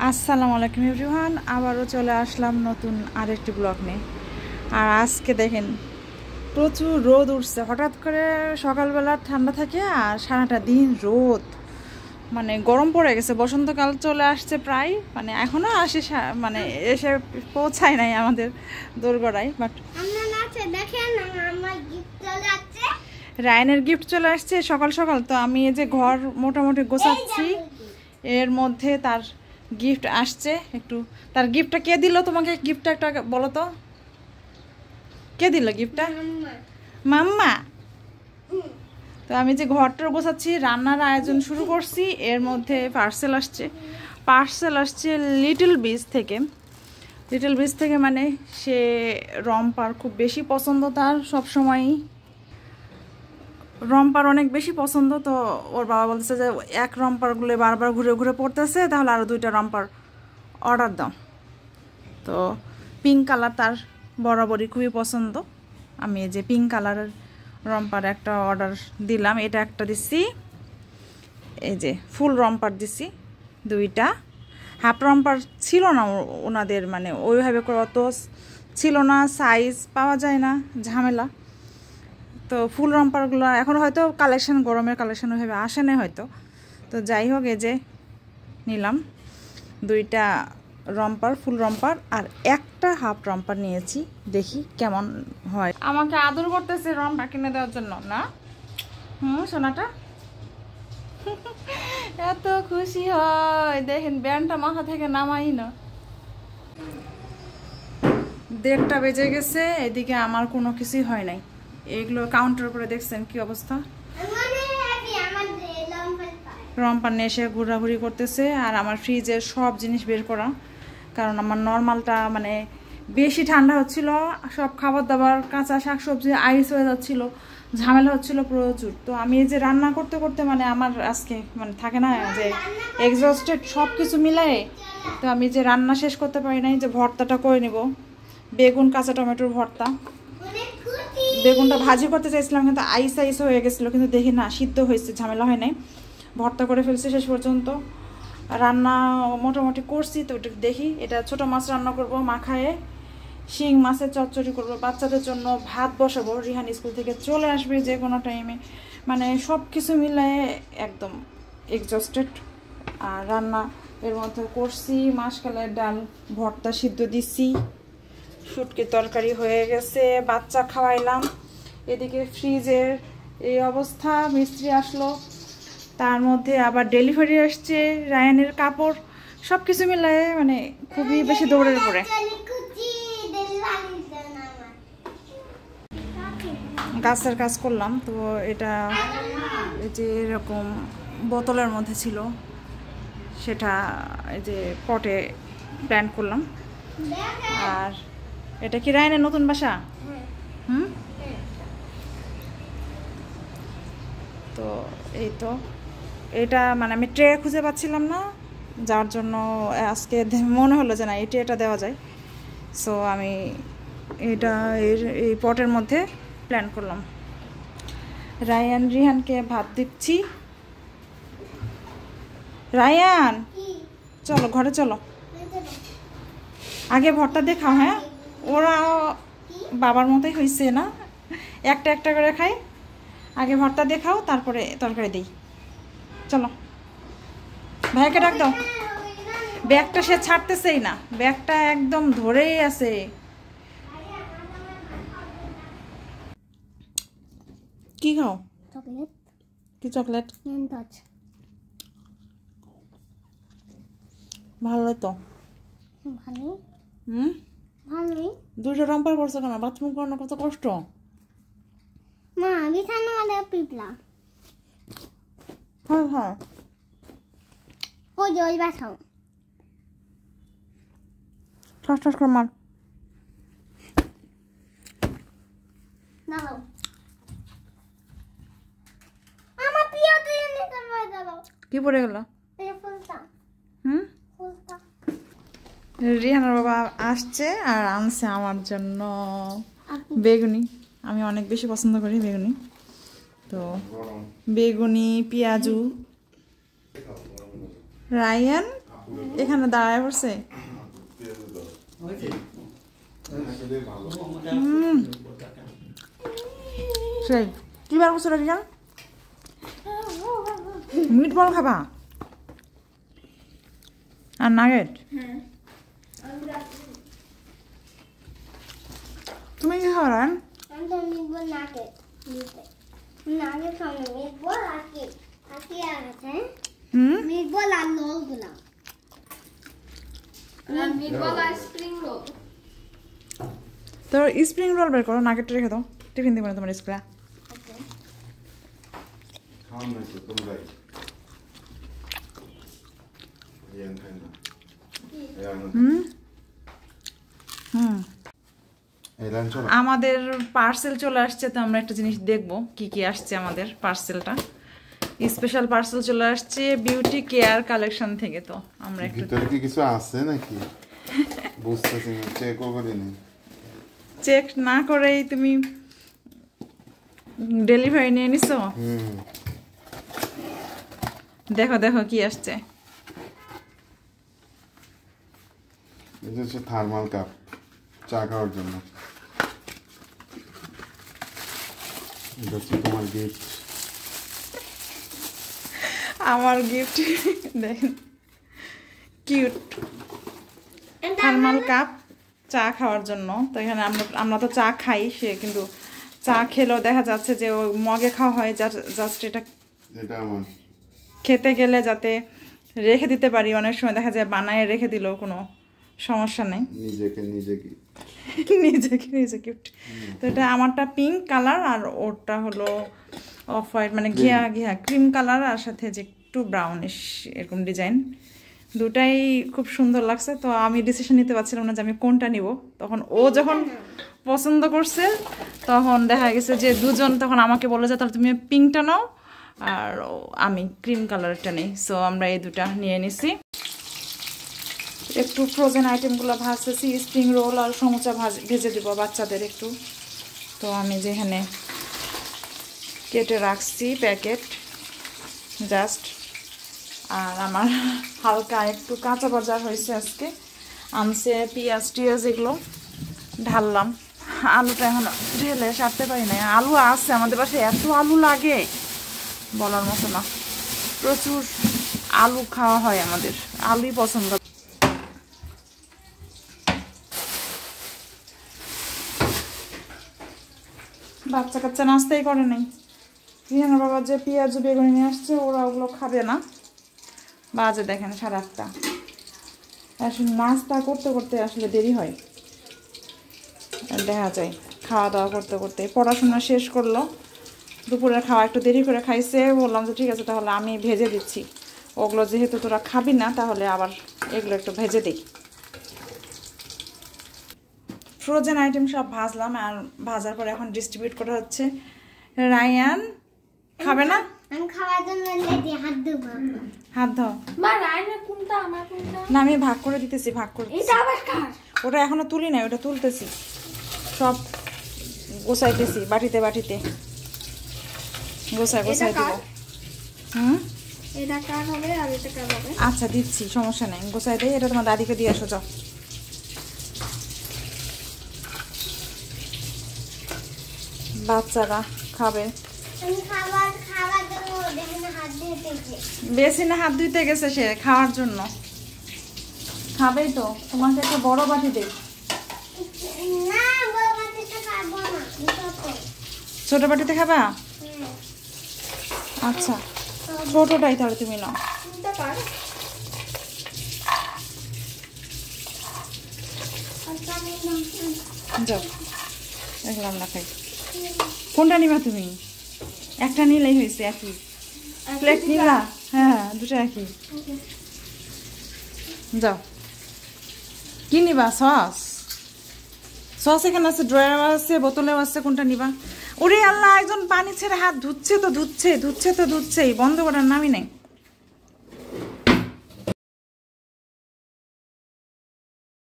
আসসালামু আলাইকুম এভরিওয়ান, আবারও চলে আসলাম নতুন আরেকটি ব্লগ নিয়ে। আর আজকে দেখেন প্রচুর রোদ উঠছে, হঠাৎ করে সকালবেলা ঠান্ডা থাকে আর সারাটা দিন রোদ, মানে গরম পড়ে গেছে। বসন্তকাল চলে আসছে প্রায়, মানে এখনও আসে, মানে এসে পৌঁছায় নাই আমাদের দোরগোড়ায়। বাট রায়ানের গিফট চলে আসছে সকাল সকাল। তো আমি এই যে ঘর মোটামুটি গোছাচ্ছি, এর মধ্যে তার গিফট আসছে। একটু তার গিফটটা কে দিল তোমাকে? গিফটটা একটা বলো তো, কে দিল গিফটটা? মাম্মা। তো আমি যে ঘরটা গোছাচ্ছি, রান্নার আয়োজন শুরু করছি, এর মধ্যে পার্সেল আসছে লিটল বিচ থেকে। লিটল বিচ থেকে মানে সে রম্পার খুব বেশি পছন্দ, তার সবসময়ই রম্পার অনেক বেশি পছন্দ। তো ওর বাবা বলতেছে যে এক রম্পারগুলো বারবার ঘুরে ঘুরে পড়তেছে, তাহলে আরও 2টা রম্পার অর্ডার দাও। তো পিঙ্ক কালার তার বরাবরই খুবই পছন্দ। আমি এই যে পিঙ্ক কালারের রম্পার একটা অর্ডার দিলাম, এটা একটা দিচ্ছি, এই যে ফুল রম্পার দিচ্ছি 2টা। হাফ রম্পার ছিল না ওনাদের, মানে ওইভাবে অত ছিল না, সাইজ পাওয়া যায় না, ঝামেলা। তো ফুল রম্পারগুলো এখন হয়তো কালেকশন, গরমের কালেকশন ওইভাবে আসে না হয়তো। তো যাই হোক, এই যে নিলাম 2টা রম্পার, ফুল রম্পার, আর একটা হাফ রম্পার নিয়েছি, দেখি কেমন হয়। আমাকে আদর করতেছে রম্পার কিনে দেওয়ার জন্য না। সোনাটা এত খুশি হয়, দেখেন ব্যান্ডটা মাথা থেকে নামাই না। 1:30 বেজে গেছে, এদিকে আমার কোনো কিছুই হয় নাই। এগুলো কাউন্টার উপরে দেখছেন কি অবস্থা, রম্পার নিয়ে এসে ঘোরাঘুরি করতেছে। আর আমার ফ্রিজের সব জিনিস বের করা, কারণ আমার নর্মালটা মানে বেশি ঠান্ডা হচ্ছিল, সব খাবার দাবার কাঁচা শাকসবজি আইস হয়ে যাচ্ছিল, ঝামেলা হচ্ছিল প্রচুর। তো আমি এই যে রান্না করতে করতে মানে আমার আজকে মানে থাকে না যে এক্সস্টেড সব কিছু মিলাই, তো আমি যে রান্না শেষ করতে পারি নাই। যে ভর্তাটা করে নিব, বেগুন কাঁচা টমেটোর ভর্তা। বেগুনটা ভাজি করতে চাইছিলাম, কিন্তু আইস হয়ে গেছিলো, কিন্তু দেখি না সিদ্ধ হয়েছে, ঝামেলা হয় নাই, ভর্তা করে ফেলছি শেষ পর্যন্ত। রান্না মোটামুটি করছি, তো ওটা দেখি। এটা ছোট মাছ রান্না করব মাখায়ে, শিং মাছের চচ্চড়ি করব, বাচ্চাদের জন্য ভাত বসাবো, রিহান স্কুল থেকে চলে আসবে যে কোনো টাইমে। মানে সব কিছু মিলায়ে একদম এক্সস্টেড। আর রান্না এর মধ্যে করছি মাসকালের ডাল, ভর্তা সিদ্ধ দিছি, শুটকির তরকারি হয়ে গেছে, বাচ্চা খাওয়াইলাম। এদিকে ফ্রিজের এই অবস্থা, মিস্ত্রি আসলো, তার মধ্যে আবার ডেলিভারি আসছে, রায়ানের কাপড়, সব কিছু মিলায়ে মানে খুবই বেশি দৌড়ের পরে। গাছের কাজ করলাম, তো এটা এই যে এরকম বোতলের মধ্যে ছিল, সেটা এই যে পটে প্ল্যান্ট করলাম। আর এটা কি রায়ানের নতুন বাসা? তো এই তো এটা মানে আমি ট্রে খুঁজে পাচ্ছিলাম না, যার জন্য আজকে মনে হলো যে না এই ট্রেটা দেওয়া যায়। সো আমি এটা এই পটের মধ্যে প্ল্যান করলাম। রিহানকে ভাত দিচ্ছি। রায়ান চলো ঘরে চলো, আগে ভর্তা দেখাও। হ্যাঁ, ওরা বাবার মতোই হয়েছে না, একটা একটা করে খাই। আগে ভর্তা দেখাও, তারপরে তরকারি দিই। চলো, ভাইকে ডাক দাও। ব্যাগটা সে ছাড়তেছেই না, ব্যাগটা একদম ধরেই আছে। কি খাও? চকলেট। কি চকলেট? মেন্টাস। ভালো তো, ভালো। ভালোই। 2টা রম্পার করছো কেন? বাথরুম করানো কত কষ্ট। মা বিছানা মানে পিপলা। হ্যাঁ হ্যাঁ, ওই যে ওই বাসাও। ঠাস ঠাস করে মার। দাও। আমার প্রিয় জিনিস নিয়ে দাও। কি পড়ে গেল? এই ফুলটা। ফুলটা। রিহানের বাবা আসছে আর আনছে আমার জন্য বেগুনি। আমি অনেক বেশি পছন্দ করি বেগুনি। তো বেগুনি, পেঁয়াজু। রায়ান এখানে দাঁড়ায় পড়ছে। সেই কি বার করছো রিয়ান? মিট বল খাবা আর নাগেট? তুমি কি খাওয়া? আমি তো মিটবল নাগেট নাগেট খাবো মিটবল আকি আছে মিটবল আর রোল গুলা মিটবল আর স্প্রিং রোল। তো স্প্রিং রোল বের করো, নাগেটটা রেখে দাও, টিফিন দিব না তোমার স্প্রে। খাওয়ান নাই তো তোমরাই ইয়ান খাই না আমাদের পার্সেল চলে আসছে, তো আমরা একটা জিনিস দেখবো কি কি আসছে আমাদের পার্সেলটা। স্পেশাল পার্সেল চলে আসছে বিউটি কেয়ার কালেকশন থেকে। তো আমরা একটু ভিতরে কি কিছু আছে নাকি বুঝতেছি না, চেক করিনি। চেক না করেই তুমি ডেলিভারি নিয়ে নিছো? দেখো দেখো কি আসছে। এটা হচ্ছে থার্মাল কাপ চা খাওয়ার জন্য। এটা হচ্ছে তোমার গিফট। আমার গিফট দেখেন, কিউট থার্মাল কাপ চা খাওয়ার জন্য। তো এখানে আমরা তো চা খাই, সে কিন্তু চা খেলেও দেখা যাচ্ছে যে ওই মগে খাওয়া হয়, জাস্ট এটা আমার খেতে গেলে যাতে রেখে দিতে পারি। অনেক সময় দেখা যায় বানায় রেখে দিলেও কোনো সমস্যা নেই, নিজে গিফট। তো এটা আমারটা পিঙ্ক কালার আর ওরটা হলো অফ হোয়াইট, মানে ঘিয়া ক্রিম কালার আর সাথে যে একটু ব্রাউনিশ এরকম ডিজাইন। দুটাই খুব সুন্দর লাগছে। তো আমি ডিসিশন নিতে পারছিলাম না যে আমি কোনটা নিব। তখন ও যখন পছন্দ করছে তখন দেখা গেছে যে দুজন তখন আমাকে বলে যে তাহলে তুমি পিঙ্কটা নাও আর আমি ক্রিম কালারটা নেই। সো আমরা এই দুটা নিয়ে নিছি। একটু ফ্রোজেন আইটেমগুলো ভাজতেছি, স্প্রিং রোল আর সমুচা ভেজে দেবো বাচ্চাদের একটু। তো আমি যেখানে কেটে রাখছি প্যাকেট জাস্ট। আর আমার হালকা একটু কাঁচা বাজার হয়েছে আজকে, আনছে পেঁয়াজ টিয়াজ এগুলো ঢাললাম। আলুটা এখন ঢেলে সারতে পারি না। আলু আছে আমাদের বাসায়, এত আলু লাগে বলার মতো না। প্রচুর আলু খাওয়া হয় আমাদের, আলুই পছন্দ। বাচ্চা কাচ্চা নাস্তাই করে নাই। রিহানার বাবা যে পেঁয়াজ বেগুনি নিয়ে আসছে ওরা ওগুলো খাবে না। বাজে দেখেন 8:30। আসলে নাস্তা করতে করতে আসলে দেরি হয়, দেখা যায় খাওয়া দাওয়া করতে করতে। পড়াশোনা শেষ করলো, দুপুরের খাওয়া একটু দেরি করে খাইছে। বললাম যে ঠিক আছে তাহলে আমি ভেজে দিচ্ছি, ওগুলো যেহেতু তোরা খাবি না তাহলে আবার এগুলো একটু ভেজে দিই। ফ্রোজেন আইটেম সব ভাজলাম আর ভাজার পরে এখন ডিস্ট্রিবিউট করা হচ্ছে। রায়ান খাবে না? আমি খাওয়ার জন্য রেডি, হাত দেবো। হাত দাও। মা রায়না কোনটা আমার কোনটা? না আমি ভাগ করে দিতেছি, ভাগ করে দিতেছি। এটা আবার কার? ওটা এখনো তুলি নাই, ওটা তুলতেছি। সব গোছাইতেছি বাটিতে বাটিতে, গোছাই গোছাই দিব। এটা কার হবে আর এটা কার হবে? আচ্ছা দিচ্ছি, সমস্যা নেই, গোছাই দেই। এটা তোমার দাদিকে দিয়ে আসো, যাও। বাচ্চারা খাবে। আমি খাবার জন্য দেখেন হাত ধুইতেছি। বেসিনে হাত ধুইতে গেছে সে খাওয়ার জন্য। খাবেই তো, তোমাকে একটা বড় বাটি দেই। না বড় বাটিতে খাবো না, ছোট বাটিতে খাবা? আচ্ছা ছোটটাই তাহলে তুমি নাও। কোনটা কার? যাও, দেখলাম না খাই। কোনটা নিবা তুমি? একটা নিলেই হয়েছে, একই প্লেট নিলা। হ্যাঁ দুটো একই। যাও, কি নিবা? সস? সস এখানে আছে, ড্রয়ার আছে, বোতলেও আছে। কোনটা নিবা? ওরে আল্লাহ, একজন পানি ছেড়ে হাত ধুচ্ছে তো ধুচ্ছেই, বন্ধ করার নামই নেই।